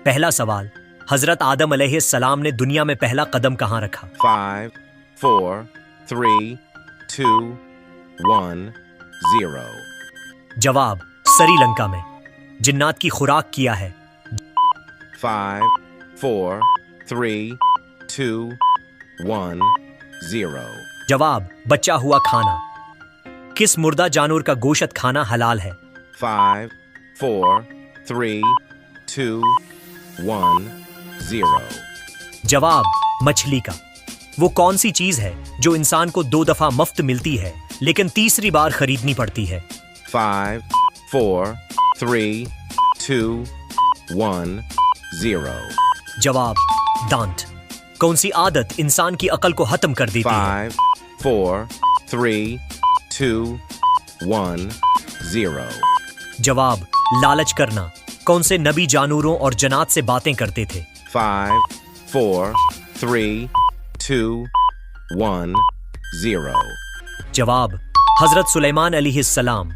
पहला सवाल, हजरत आदम अलैहिस्सलाम ने दुनिया में पहला कदम कहाँ रखा? 5, 4, 3, 2, 1, 0. जवाब, श्रीलंका में। जिन्नात की खुराक किया है? 5, 4, 3, 2, 1, 0. जवाब, बचा हुआ खाना। किस मुर्दा जानवर का गोश्त खाना हलाल है? 5, 4, 3, 2, 1, 0. जवाब, मछली का। वो कौन सी चीज है जो इंसान को 2 दफा मुफ्त मिलती है लेकिन तीसरी बार खरीदनी पड़ती है? 5, 4, 3, 2, 1, 0. जवाब, दांत। कौन सी आदत इंसान की अकल को खत्म कर देती है? 5, 4, 3, 2, 1, 0. जवाब, लालच करना। कौन से नबी जानवरों और जन्नात से बातें करते थे? 5, 4, 3, 2, 1, 0. जवाब, हजरत सुलेमान अलैहिस्सलाम।